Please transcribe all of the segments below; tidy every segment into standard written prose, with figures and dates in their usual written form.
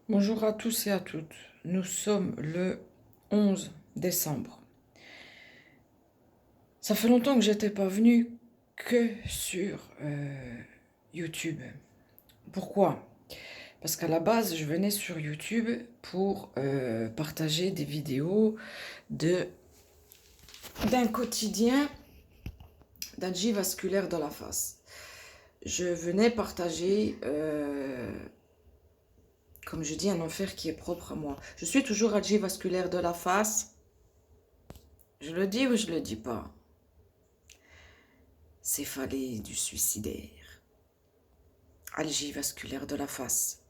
Bonjour à tous et à toutes. Nous sommes le 11 décembre. Ça fait longtemps que j'étais pas venue que sur YouTube. Pourquoi? Parce qu'à la base, je venais sur YouTube pour partager des vidéos de d'un quotidien d'algie vasculaire de la face. Je venais partager, comme je dis, un enfer qui est propre à moi. Je suis toujours algie vasculaire de la face. Je le dis ou je le dis pas? Céphalée du suicidaire, algie vasculaire de la face,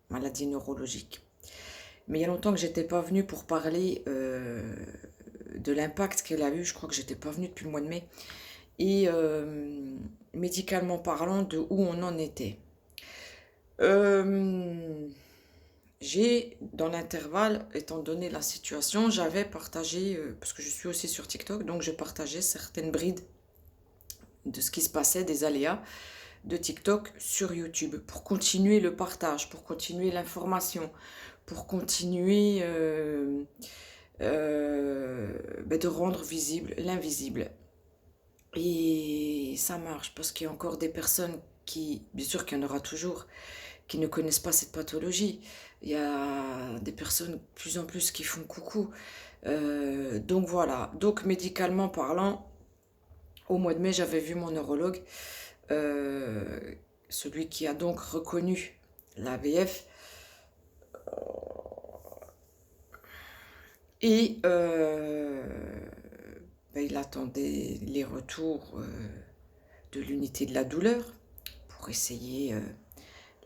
maladie neurologique. Mais il y a longtemps que j'étais pas venue pour parler de l'impact qu'elle a eu. Je crois que j'étais pas venue depuis le mois de mai. Et médicalement parlant, de où on en était. J'ai, dans l'intervalle, étant donné la situation, j'avais partagé, parce que je suis aussi sur TikTok, donc je partageais certaines brides de ce qui se passait, des aléas de TikTok sur YouTube, pour continuer le partage, pour continuer l'information, pour continuer de rendre visible l'invisible. Et ça marche parce qu'il y a encore des personnes qui, bien sûr qu'il y en aura toujours, qui ne connaissent pas cette pathologie. Il y a des personnes de plus en plus qui font coucou. Donc voilà, donc médicalement parlant, au mois de mai, j'avais vu mon neurologue, euh, celui qui a donc reconnu l'AVF. Et il attendait les retours de l'unité de la douleur pour essayer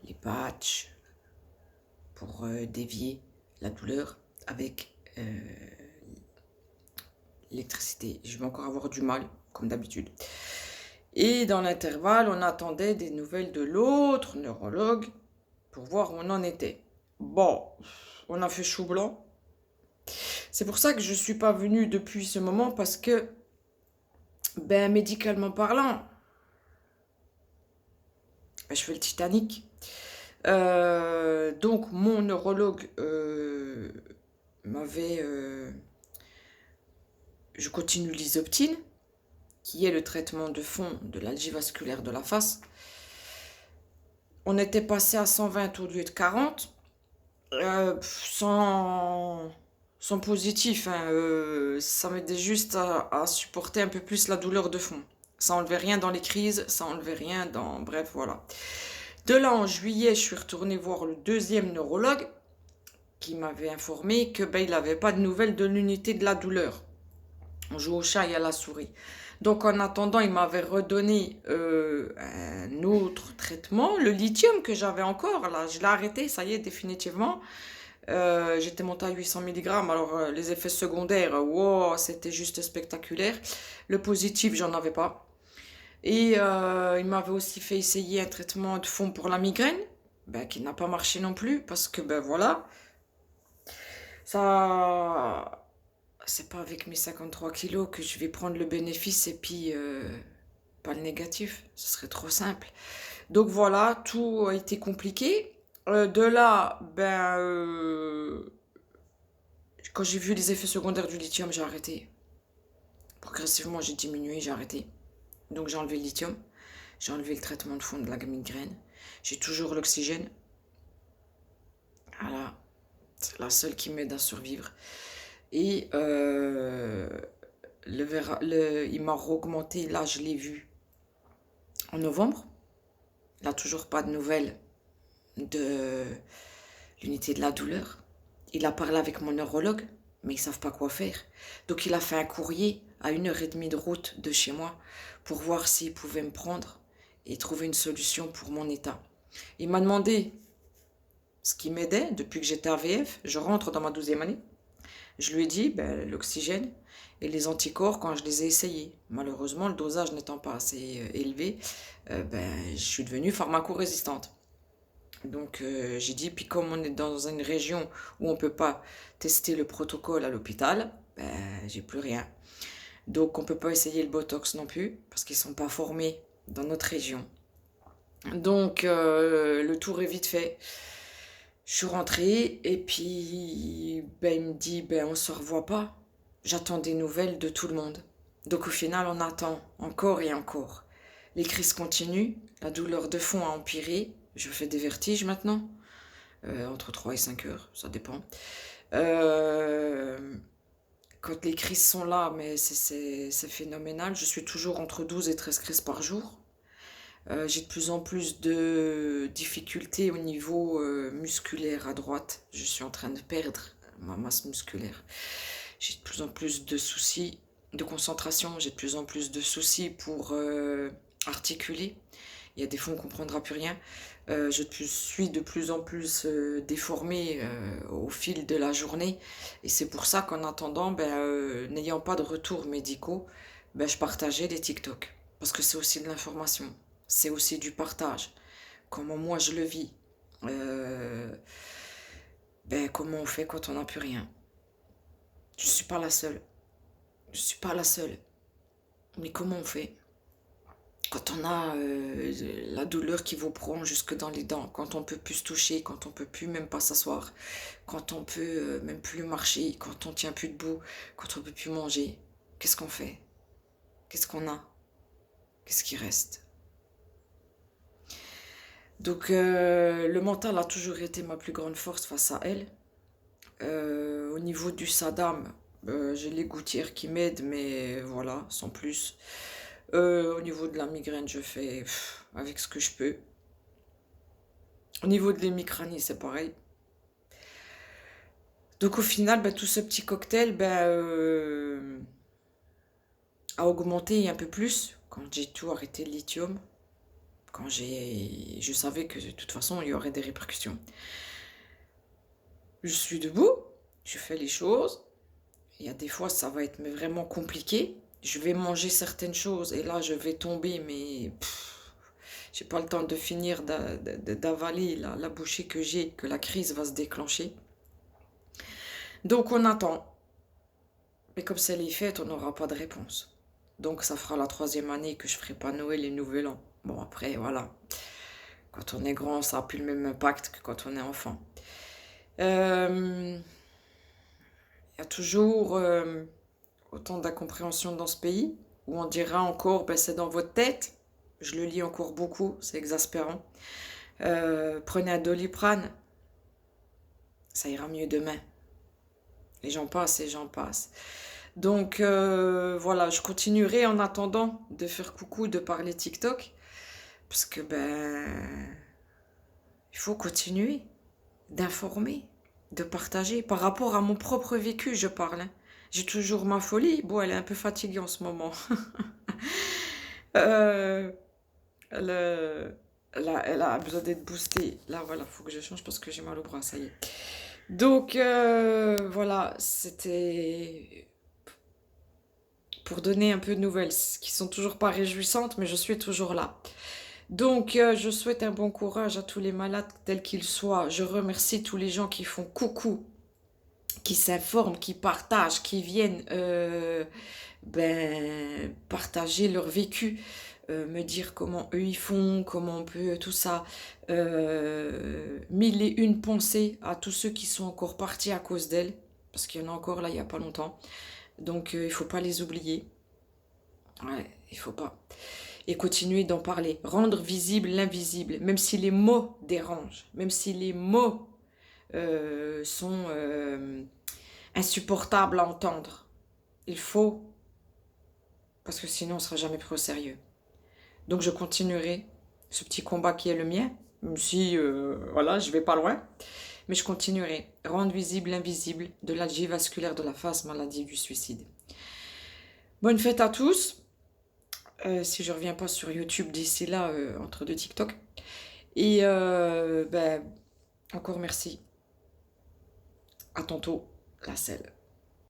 les patchs, pour dévier la douleur avec l'électricité. Je vais encore avoir du mal, comme d'habitude. Et dans l'intervalle, on attendait des nouvelles de l'autre neurologue pour voir où on en était. Bon, on a fait chou blanc. C'est pour ça que je ne suis pas venue depuis ce moment parce que, médicalement parlant, je fais le Titanic. Donc, mon neurologue m'avait... je continue l'isoptine, qui est le traitement de fond de l'algie vasculaire de la face. On était passé à 120 au lieu de 40, sans positif. Hein, ça m'aidait juste à supporter un peu plus la douleur de fond. Ça enlevait rien dans les crises, ça enlevait rien dans... Bref, voilà. De là, en juillet, je suis retournée voir le deuxième neurologue qui m'avait informé que il n'avait pas de nouvelles de l'unité de la douleur. On joue au chat et à la souris. Donc en attendant, il m'avait redonné un autre traitement, le lithium que j'avais encore. Là, je l'ai arrêté, ça y est, définitivement. J'étais montée à 800 mg. Alors les effets secondaires, wow, c'était juste spectaculaire. Le positif, j'en avais pas. Et il m'avait aussi fait essayer un traitement de fond pour la migraine, qui n'a pas marché non plus, parce que voilà, ça, c'est pas avec mes 53 kilos que je vais prendre le bénéfice et puis pas le négatif. Ce serait trop simple. Donc voilà, tout a été compliqué. De là, quand j'ai vu les effets secondaires du lithium, j'ai arrêté. Progressivement, j'ai diminué, j'ai arrêté. Donc j'ai enlevé le lithium, j'ai enlevé le traitement de fond de la migraine. J'ai toujours l'oxygène. Voilà, c'est la seule qui m'aide à survivre. Et il m'a augmenté, là je l'ai vu en novembre. Là toujours pas de nouvelles de l'unité de la douleur. Il a parlé avec mon neurologue, mais ils savent pas quoi faire. Donc il a fait un courrier à 1h30 de route de chez moi pour voir s'il pouvait me prendre et trouver une solution pour mon état. Il m'a demandé ce qui m'aidait depuis que j'étais AVF. Je rentre dans ma 12e année. Je lui ai dit l'oxygène et les anticorps quand je les ai essayés. Malheureusement, le dosage n'étant pas assez élevé, je suis devenue pharmacorésistante. Donc j'ai dit, puis comme on est dans une région où on ne peut pas tester le protocole à l'hôpital, j'ai plus rien. Donc on ne peut pas essayer le Botox non plus, parce qu'ils ne sont pas formés dans notre région. Donc le tour est vite fait. Je suis rentrée et puis ben, il me dit ben, on se revoit pas. J'attends des nouvelles de tout le monde. Donc au final, on attend encore et encore. Les crises continuent, la douleur de fond a empiré. Je fais des vertiges maintenant, entre 3 et 5 heures, ça dépend. Euh, Quand les crises sont là, mais c'est phénoménal. Je suis toujours entre 12 et 13 crises par jour. J'ai de plus en plus de difficultés au niveau musculaire à droite. Je suis en train de perdre ma masse musculaire. J'ai de plus en plus de soucis de concentration. J'ai de plus en plus de soucis pour articuler. Il y a des fois on ne comprendra plus rien. Suis de plus en plus déformée au fil de la journée. Et c'est pour ça qu'en attendant, n'ayant pas de retours médicaux, je partageais les TikTok. Parce que c'est aussi de l'information. C'est aussi du partage. Comment moi je le vis. Euh, Comment on fait quand on n'a plus rien. Je ne suis pas la seule. Je ne suis pas la seule. Mais comment on fait quand on a la douleur qui vous prend jusque dans les dents, quand on peut plus se toucher, quand on peut plus même pas s'asseoir, quand on peut même plus marcher, quand on tient plus debout, quand on peut plus manger, qu'est-ce qu'on fait? Qu'est-ce qu'on a? Qu'est-ce qui reste? Donc le mental a toujours été ma plus grande force face à elle. Au niveau du Saddam, j'ai les gouttières qui m'aident, mais voilà, sans plus. Au niveau de la migraine, je fais avec ce que je peux. Au niveau de l'hémicranie, c'est pareil. Donc au final, tout ce petit cocktail a augmenté un peu plus quand j'ai tout arrêté le lithium. Je savais que de toute façon, il y aurait des répercussions. Je suis debout, je fais les choses. Il y a des fois, ça va être vraiment compliqué. Je vais manger certaines choses et là, je vais tomber, mais j'ai pas le temps de finir d'avaler la bouchée que j'ai, que la crise va se déclencher. Donc on attend. Mais comme c'est les fêtes, on n'aura pas de réponse. Donc ça fera la 3e année que je ferai pas Noël et Nouvel An. Bon après, voilà. Quand on est grand, ça n'a plus le même impact que quand on est enfant. Il y a toujours autant d'incompréhension dans ce pays, où on dira encore, c'est dans votre tête. Je le lis encore beaucoup, c'est exaspérant. Prenez un Doliprane, ça ira mieux demain. Les gens passent, les gens passent. Donc voilà, je continuerai en attendant de faire coucou, de parler TikTok. Parce que il faut continuer d'informer, de partager. Par rapport à mon propre vécu, je parle. Hein. J'ai toujours ma folie. Bon, elle est un peu fatiguée en ce moment. Euh, elle, elle a besoin d'être boostée. Là, voilà, faut que je change parce que j'ai mal au bras, ça y est. Donc, voilà, c'était pour donner un peu de nouvelles, qui sont toujours pas réjouissantes, mais je suis toujours là. Donc, je souhaite un bon courage à tous les malades, tels qu'ils soient. Je remercie tous les gens qui font coucou, qui s'informent, qui partagent, qui viennent partager leur vécu, me dire comment eux ils font, comment on peut, tout ça. Mille et une pensées à tous ceux qui sont encore partis à cause d'elle, parce qu'il y en a encore là, il n'y a pas longtemps. Donc, il ne faut pas les oublier. Ouais, il faut pas. Et continuer d'en parler. Rendre visible l'invisible, même si les mots dérangent, même si les mots sont insupportables à entendre. Il faut, parce que sinon on ne sera jamais pris au sérieux. Donc je continuerai ce petit combat qui est le mien, même si, voilà, je vais pas loin. Mais je continuerai. Rendre visible l'invisible de l'algie vasculaire de la face, maladie du suicide. Bonne fête à tous. Si je reviens pas sur YouTube d'ici là, entre deux TikTok. Et encore merci. À tantôt, la selle.